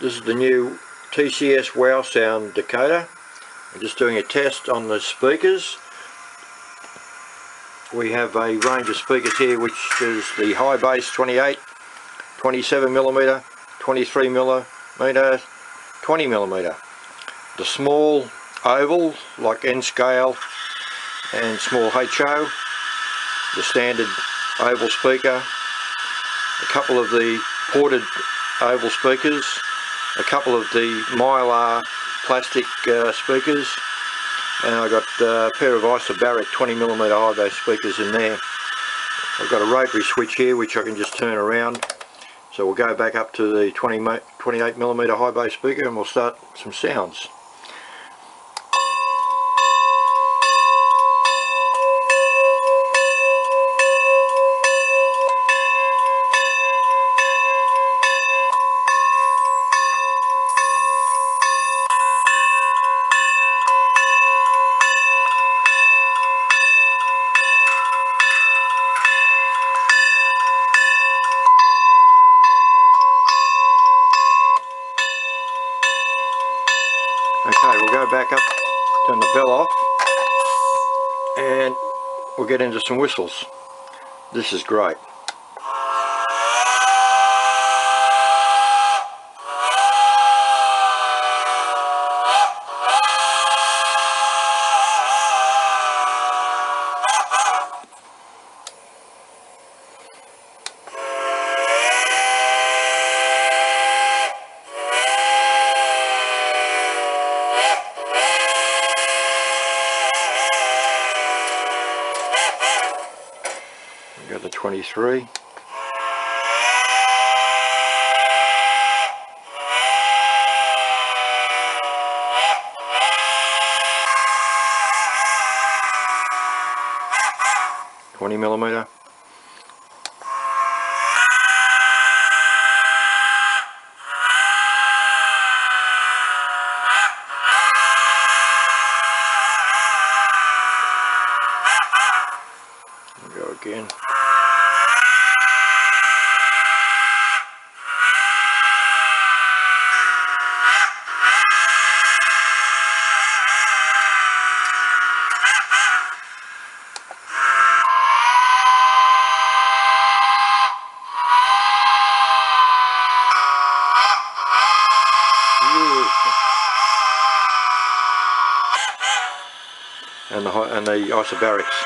This is the new TCS WOW Sound decoder. I'm just doing a test on the speakers. We have a range of speakers here, which is the high bass 28, 27mm, 23mm, 20mm. The small oval, like N scale and small HO, the standard oval speaker, a couple of the ported oval speakers, a couple of the Mylar plastic speakers, and I got a pair of isobaric 20mm high bass speakers in there. I've got a rotary switch here which I can just turn around, so we'll go back up to the 28mm high bass speaker and we'll start some sounds. Okay, we'll go back up, turn the bell off, and we'll get into some whistles. This is great. We've got the 23. $20mm. We'll go again. And the isobarics.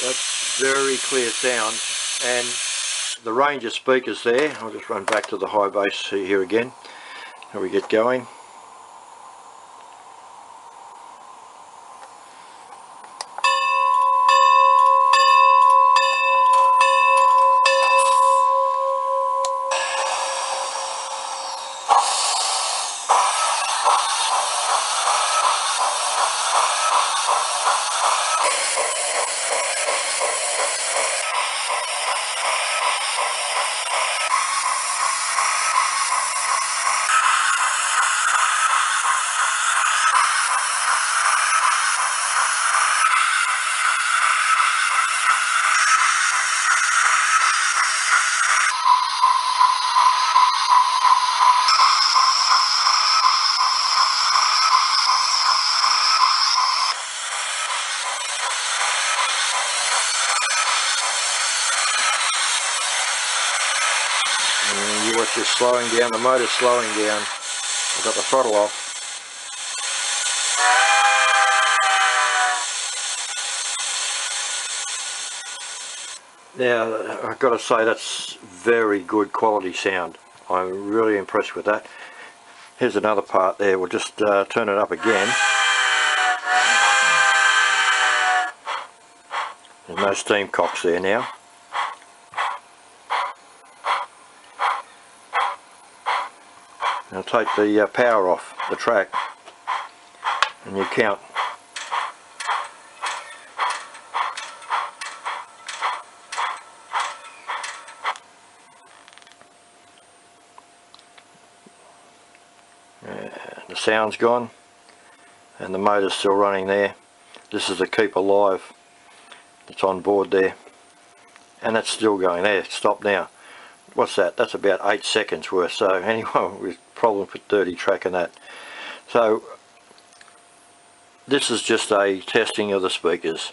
That's very clear sound, and the range of speakers there. I'll just run back to the high bass here again. How we get going. And you watch this slowing down, the motor's slowing down. I've got the throttle off. Now, I've got to say that's very good quality sound. I'm really impressed with that. Here's another part there. We'll just turn it up again. There's no steam cocks there now. Now take the power off the track and you count. And The sound's gone and the motor's still running there. This is the keep alive that's on board there, and that's still going there. Stop now. What's that? That's about 8 seconds worth. So anyone with problem with dirty tracking that. So this is just a testing of the speakers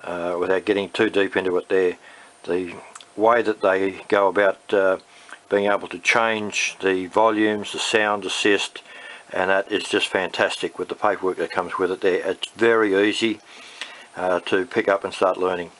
without getting too deep into it there. The way that they go about being able to change the volumes, the sound assist, and that is just fantastic with the paperwork that comes with it there. It's very easy to pick up and start learning.